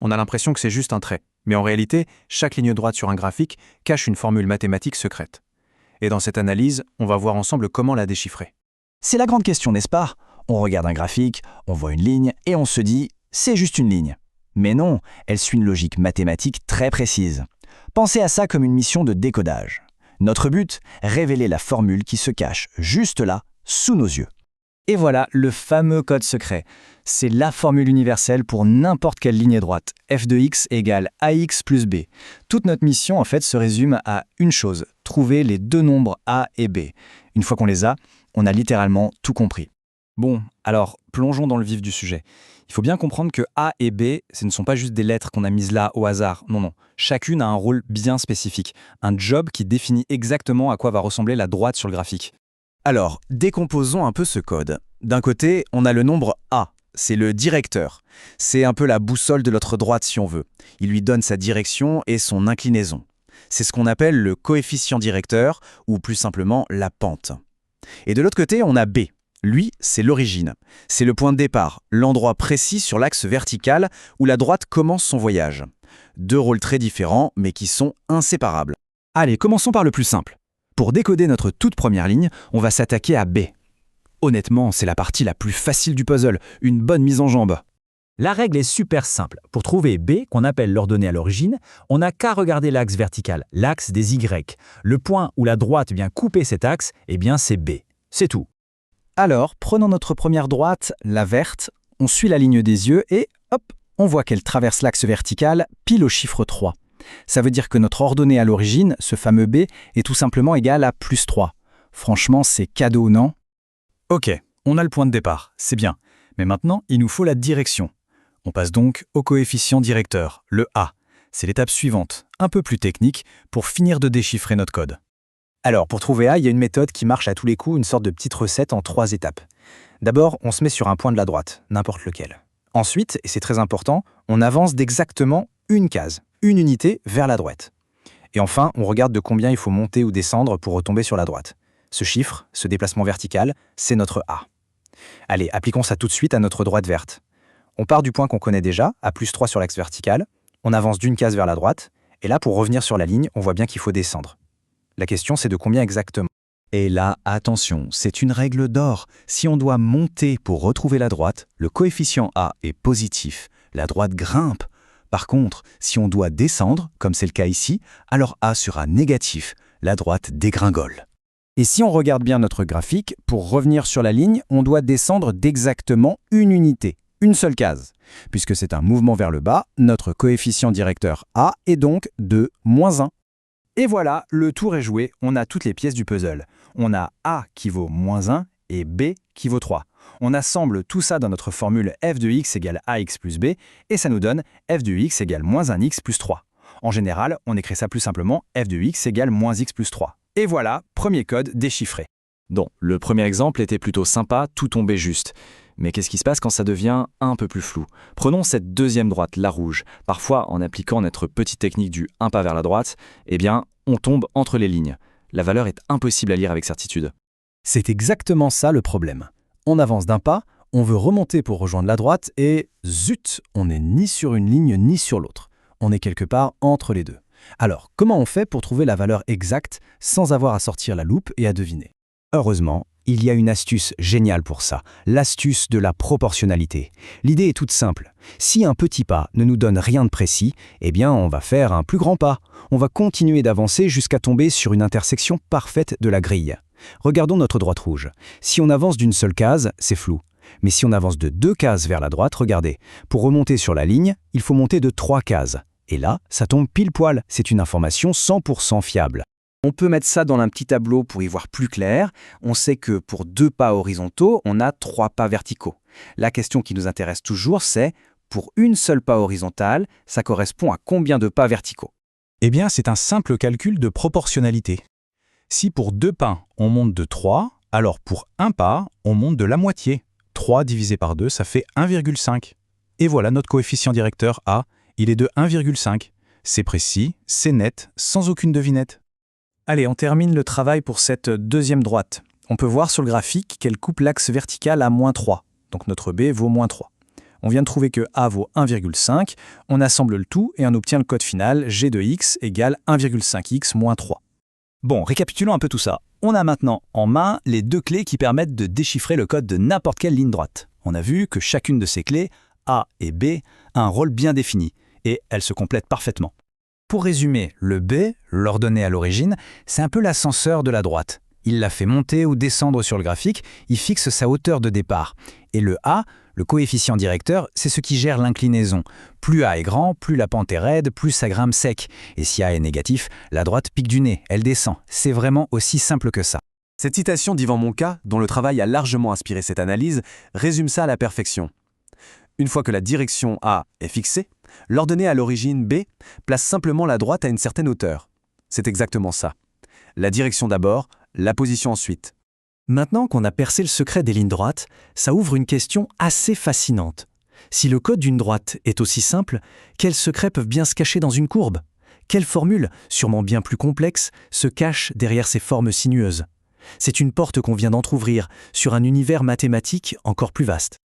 on a l'impression que c'est juste un trait. Mais en réalité, chaque ligne droite sur un graphique cache une formule mathématique secrète. Et dans cette analyse, on va voir ensemble comment la déchiffrer. C'est la grande question, n'est-ce pas? On regarde un graphique, on voit une ligne et on se dit « c'est juste une ligne ». Mais non, elle suit une logique mathématique très précise. Pensez à ça comme une mission de décodage. Notre but, révéler la formule qui se cache juste là, sous nos yeux. Et voilà le fameux code secret. C'est la formule universelle pour n'importe quelle ligne droite. f de x égale ax plus b. Toute notre mission, en fait, se résume à une chose, trouver les deux nombres a et b. Une fois qu'on les a, on a littéralement tout compris. Bon, alors, plongeons dans le vif du sujet. Il faut bien comprendre que A et B, ce ne sont pas juste des lettres qu'on a mises là au hasard. Non, non. Chacune a un rôle bien spécifique. Un job qui définit exactement à quoi va ressembler la droite sur le graphique. Alors, décomposons un peu ce code. D'un côté, on a le nombre A. C'est le directeur. C'est un peu la boussole de notre droite si on veut. Il lui donne sa direction et son inclinaison. C'est ce qu'on appelle le coefficient directeur, ou plus simplement la pente. Et de l'autre côté, on a B. Lui, c'est l'origine. C'est le point de départ, l'endroit précis sur l'axe vertical où la droite commence son voyage. Deux rôles très différents, mais qui sont inséparables. Allez, commençons par le plus simple. Pour décoder notre toute première ligne, on va s'attaquer à B. Honnêtement, c'est la partie la plus facile du puzzle, une bonne mise en jambe. La règle est super simple. Pour trouver B, qu'on appelle l'ordonnée à l'origine, on n'a qu'à regarder l'axe vertical, l'axe des Y. Le point où la droite vient couper cet axe, eh bien c'est B. C'est tout. Alors, prenons notre première droite, la verte, on suit la ligne des yeux et hop, on voit qu'elle traverse l'axe vertical pile au chiffre 3. Ça veut dire que notre ordonnée à l'origine, ce fameux B, est tout simplement égal à plus 3. Franchement, c'est cadeau, non? Ok, on a le point de départ, c'est bien. Mais maintenant, il nous faut la direction. On passe donc au coefficient directeur, le A. C'est l'étape suivante, un peu plus technique, pour finir de déchiffrer notre code. Alors, pour trouver A, il y a une méthode qui marche à tous les coups, une sorte de petite recette en 3 étapes. D'abord, on se met sur un point de la droite, n'importe lequel. Ensuite, et c'est très important, on avance d'exactement une case, une unité vers la droite. Et enfin, on regarde de combien il faut monter ou descendre pour retomber sur la droite. Ce chiffre, ce déplacement vertical, c'est notre A. Allez, appliquons ça tout de suite à notre droite verte. On part du point qu'on connaît déjà, à plus 3 sur l'axe vertical, on avance d'une case vers la droite, et là, pour revenir sur la ligne, on voit bien qu'il faut descendre. La question, c'est de combien exactement? Et là, attention, c'est une règle d'or. Si on doit monter pour retrouver la droite, le coefficient A est positif. La droite grimpe. Par contre, si on doit descendre, comme c'est le cas ici, alors A sera négatif. La droite dégringole. Et si on regarde bien notre graphique, pour revenir sur la ligne, on doit descendre d'exactement une unité, une seule case. Puisque c'est un mouvement vers le bas, notre coefficient directeur A est donc de -1. Et voilà, le tour est joué, on a toutes les pièces du puzzle. On a A qui vaut -1 et B qui vaut 3. On assemble tout ça dans notre formule f de x égale ax plus b, et ça nous donne f de x égale -1x plus 3. En général, on écrit ça plus simplement, f de x égale -x plus 3. Et voilà, premier code déchiffré. Bon, le premier exemple était plutôt sympa, tout tombait juste. Mais qu'est-ce qui se passe quand ça devient un peu plus flou? Prenons cette deuxième droite, la rouge. Parfois, en appliquant notre petite technique du un pas vers la droite, eh bien, on tombe entre les lignes. La valeur est impossible à lire avec certitude. C'est exactement ça le problème. On avance d'un pas, on veut remonter pour rejoindre la droite et zut, on n'est ni sur une ligne ni sur l'autre. On est quelque part entre les deux. Alors, comment on fait pour trouver la valeur exacte sans avoir à sortir la loupe et à deviner? Heureusement, il y a une astuce géniale pour ça, l'astuce de la proportionnalité. L'idée est toute simple. Si un petit pas ne nous donne rien de précis, eh bien on va faire un plus grand pas. On va continuer d'avancer jusqu'à tomber sur une intersection parfaite de la grille. Regardons notre droite rouge. Si on avance d'une seule case, c'est flou. Mais si on avance de 2 cases vers la droite, regardez, pour remonter sur la ligne, il faut monter de 3 cases. Et là, ça tombe pile poil, c'est une information 100% fiable. On peut mettre ça dans un petit tableau pour y voir plus clair. On sait que pour 2 pas horizontaux, on a 3 pas verticaux. La question qui nous intéresse toujours, c'est pour une seule pas horizontale, ça correspond à combien de pas verticaux? Eh bien, c'est un simple calcul de proportionnalité. Si pour 2 pas, on monte de 3, alors pour un pas, on monte de la moitié. 3 divisé par 2, ça fait 1,5. Et voilà notre coefficient directeur A, il est de 1,5. C'est précis, c'est net, sans aucune devinette. Allez, on termine le travail pour cette deuxième droite. On peut voir sur le graphique qu'elle coupe l'axe vertical à -3. Donc notre B vaut -3. On vient de trouver que a vaut 1,5, on assemble le tout et on obtient le code final g de x égale 1,5x moins 3. Bon, récapitulons un peu tout ça. On a maintenant en main les deux clés qui permettent de déchiffrer le code de n'importe quelle ligne droite. On a vu que chacune de ces clés, A et B, a un rôle bien défini, et elles se complètent parfaitement. Pour résumer, le B, l'ordonnée à l'origine, c'est un peu l'ascenseur de la droite. Il la fait monter ou descendre sur le graphique, il fixe sa hauteur de départ. Et le A, le coefficient directeur, c'est ce qui gère l'inclinaison. Plus A est grand, plus la pente est raide, plus ça grimpe sec. Et si A est négatif, la droite pique du nez, elle descend. C'est vraiment aussi simple que ça. Cette citation d'Yvan Monca, dont le travail a largement inspiré cette analyse, résume ça à la perfection. Une fois que la direction A est fixée, l'ordonnée à l'origine B place simplement la droite à une certaine hauteur. C'est exactement ça. La direction d'abord, la position ensuite. Maintenant qu'on a percé le secret des lignes droites, ça ouvre une question assez fascinante. Si le code d'une droite est aussi simple, quels secrets peuvent bien se cacher dans une courbe? Quelles formules, sûrement bien plus complexes, se cachent derrière ces formes sinueuses? C'est une porte qu'on vient d'entrouvrir sur un univers mathématique encore plus vaste.